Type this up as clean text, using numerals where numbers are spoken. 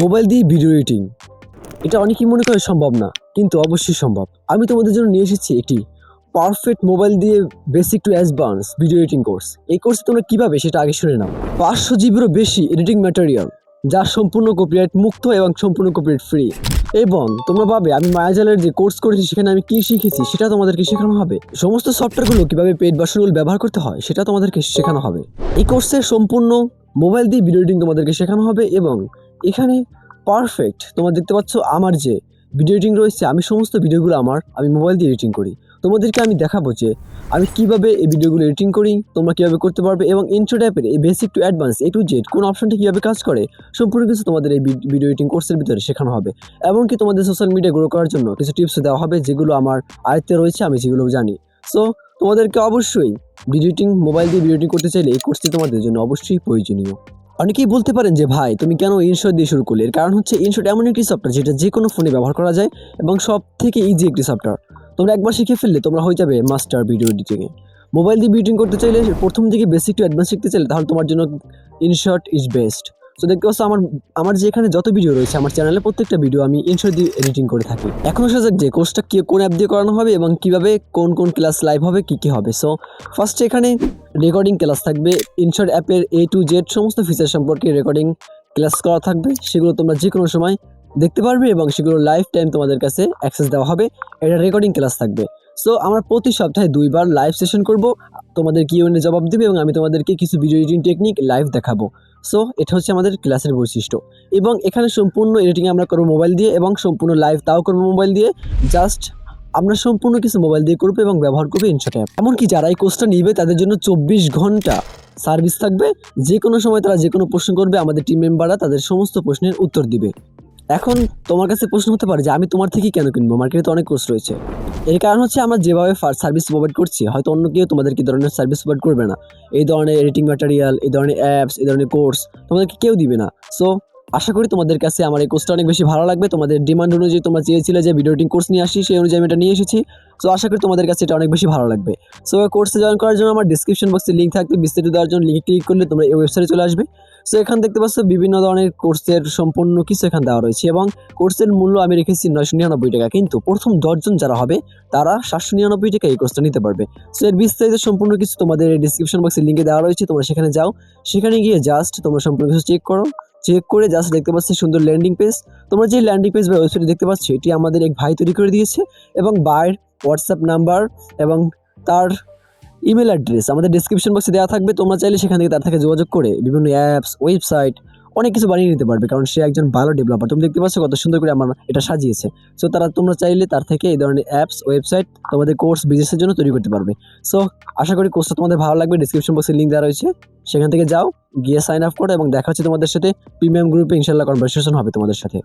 Mobile দিয়ে video editing এটা অনেকেই মনে করে সম্ভব না, কিন্তু অবশ্যই সম্ভব। আমি তোমাদের জন্য নিয়ে এসেছি একটি পারফেক্ট মোবাইল দিয়ে basic to advance video editing course. এই কোর্সে তোমরা কিভাবে সেটা আগে শুনে নাও। 500 জিবিরও বেশি এডিটিং ম্যাটেরিয়াল, যা সম্পূর্ণ কপিরাইট মুক্ত এবং সম্পূর্ণ কপিরাইট ফ্রি। এবং তোমরা ভাবে আমি মায়াজালের যে কোর্স করেছি সেখানে আমি কি শিখেছি সেটা তোমাদেরকে শেখানো হবে। সমস্ত সফটওয়্যারগুলো কিভাবে পেইড ভার্সনগুলো ব্যবহার করতে হয় সেটা তোমাদেরকে শেখানো হবে। এই কোর্সে সম্পূর্ণ মোবাইল দিয়ে ভিডিও এডিটিং তোমাদেরকে শেখানো হবে। এবং এখানে পারফেক্ট তোমরা দেখতে পাচ্ছ আমার যে ভিডিও এডিটিং রয়েছে, আমি সমস্ত ভিডিওগুলো আমি মোবাইল দিয়ে এডিটিং করি। তোমাদেরকে আমি দেখাবো যে আমি কিভাবে এই ভিডিওগুলো এডিটিং করি, তোমরা কিভাবে করতে পারবে, এবং ইন্ট্রো টাইপের এই basic to advance A to Z কোন অপশনটি কিভাবে কাজ করে সম্পূর্ণ কিছু তোমাদের এই ভিডিও এডিটিং কোর্সের ভিতরে শেখানো হবে। এমনকি তোমাদের সোশ্যাল মিডিয়া গ্রো করার জন্য কিছু টিপস দেওয়া হবে, যেগুলো আমার আয়ত্তে রয়েছে, আমি যেগুলো জানি। সো তোমাদেরকে অবশ্যই ভিডিও এডিটিং মোবাইল দিয়ে ভিডিও এডিটিং করতে চাইলে এই কোর্সটি তোমাদের জন্য অবশ্যই প্রয়োজনীয়। অনেকেই বলতে পারেন যে ভাই তুমি কেন ইনশট দিয়ে শুরু করলে? এর কারণ হচ্ছে ইনশট এমন একটি সফটওয়্যার যেটা যে কোনো ফোনে ব্যবহার করা যায় এবং সব থেকে ইজি একটি সফটওয়্যার। তোমরা একবার শিখে ফেললে তোমরা হয়ে যাবে মাস্টার ভিডিও এডিটিংয়ে। মোবাইল দিয়ে এডিটিং করতে চাইলে প্রথম দিকে বেসিক টু অ্যাডভান্স শিখতে চাইলে তাহলে তোমার জন্য ইনশট ইজ বেস্ট। সো দেখতে পাচ্ছ আমার যে এখানে যত ভিডিও রয়েছে আমার চ্যানেলে প্রত্যেকটা ভিডিও আমি ইনশট দিয়ে এডিটিং করে থাকি। এখন আসা যাক যে কোর্সটা কোন অ্যাপ দিয়ে করানো হবে এবং কিভাবে কোন কোন ক্লাস লাইভ হবে, কি হবে। সো ফার্স্টে এখানে রেকর্ডিং ক্লাস থাকবে। ইনশট অ্যাপের A to Z সমস্ত ফিচার সম্পর্কে রেকর্ডিং ক্লাস করা থাকবে, সেগুলো তোমরা যে কোনো সময় দেখতে পারবে এবং সেগুলো লাইফ টাইম তোমাদের কাছে অ্যাক্সেস দেওয়া হবে। এটা রেকর্ডিং ক্লাস থাকবে। সো আমরা প্রতি সপ্তাহে 2বার লাইভ সেশন করব, তোমাদের Q&A জবাব দেবে এবং আমি তোমাদেরকে কিছু ভিডিও এডিটিং টেকনিক লাইভ দেখাবো। সো এটা হচ্ছে আমাদের ক্লাসের বৈশিষ্ট্য। এবং এখানে সম্পূর্ণ এডিটিং আমরা করবো মোবাইল দিয়ে এবং সম্পূর্ণ লাইভ তাও করবো মোবাইল দিয়ে। জাস্ট আমরা সম্পূর্ণ কিছু মোবাইল দিয়ে করবো এবং ব্যবহার করবো ইনশট অ্যাপ। এমনকি যারা এই কোর্সটা নিবে তাদের জন্য 24 ঘন্টা সার্ভিস থাকবে। যে কোনো সময় তারা যে কোনো প্রশ্ন করবে, আমাদের টিম মেম্বাররা তাদের সমস্ত প্রশ্নের উত্তর দিবে। এখন তোমার কাছে প্রশ্ন হতে পারে যে আমি তোমার থেকেই কেন কিনবো, মার্কেটে তো অনেক কোর্স রয়েছে। এর কারণ হচ্ছে আমরা যেভাবে সার্ভিস প্রোভাইড করছি হয়তো অন্য কেউ তোমাদের কি ধরনের সার্ভিস প্রোভাইড করবে না। এই ধরনের এডিটিং ম্যাটেরিয়াল, এই ধরনের অ্যাপস, এই ধরনের কোর্স তোমাদেরকে কেউ দিবে না। সো আশা করি তোমাদের কাছে আমার এই কোর্সটা অনেক বেশি ভালো লাগবে। তোমাদের ডিমান্ড অনুযায়ী তোমরা চেয়েছিলে যে ভিডিও এডিটিং কোর্স নিয়ে আসি, সেই অনুযায়ী আমি এটা নিয়ে এসেছি। সো আশা করি তোমাদের কাছে এটা অনেক বেশি ভালো লাগবে। সো কোর্সে জয়েন করার জন্য আমার ডিসক্রিপশন বক্সে লিঙ্ক থাকবে, বিস্তারিত দেওয়ার জন্য লিঙ্কে ক্লিক করলে তোমরা এই ওয়েবসাইটে চলে আসবে। সো এখানে দেখতে পাচ্ছ বিভিন্ন ধরনের কোর্সের সম্পূর্ণ কিছু এখানে দেওয়া রয়েছে এবং কোর্সের মূল্য আমি রেখেছি 999 টাকা। কিন্তু প্রথম 10 জন যারা হবে তারা 799 টাকা এই কোর্সটা নিতে পারবে। সো এর বিস্তারিত সম্পূর্ণ কিছু তোমাদের ডিসক্রিপশন বক্সে লিঙ্কে দেওয়া রয়েছে, তোমরা সেখানে যাও। সেখানে গিয়ে জাস্ট তোমরা সম্পূর্ণ কিছু চেক করো। চেক করে জাস্ট দেখতে পাচ্ছি সুন্দর ল্যান্ডিং পেজ। তোমরা যে ল্যান্ডিং পেজ বা ওয়েবসাইট দেখতে পাচ্ছ এটি আমাদের এক ভাই তৈরি করে দিয়েছে এবং ভাইয়ের হোয়াটসঅ্যাপ নাম্বার এবং তার ইমেল অ্যাড্রেস আমাদের ডিসক্রিপশন বক্সে দেওয়া থাকবে। তোমরা চাইলে সেখান থেকে তার থেকে যোগাযোগ করে বিভিন্ন অ্যাপস, ওয়েবসাইট অনেক কিছু বানিয়ে নিতে পারবে, কারণ সে একজন ভালো ডেভেলপার। তুমি দেখতে পাচ্ছ কত সুন্দর করে আমার এটা সাজিয়েছে। সো তোমরা চাইলে তার থেকে এই ধরনের অ্যাপস, ওয়েবসাইট তোমাদের কোর্স বিজনেসের জন্য তৈরি করতে পারবে। সো আশা করি কোর্সটা তোমাদের ভালো লাগবে। ডিসক্রিপশন বক্সে লিঙ্ক দেওয়া রয়েছে, সেখান থেকে যাও, গিয়ে সাইন আপ করো এবং দেখা হচ্ছে তোমাদের সাথে প্রিমিয়াম গ্রুপে। ইনশাল্লাহ কনভারসেশন হবে তোমাদের সাথে।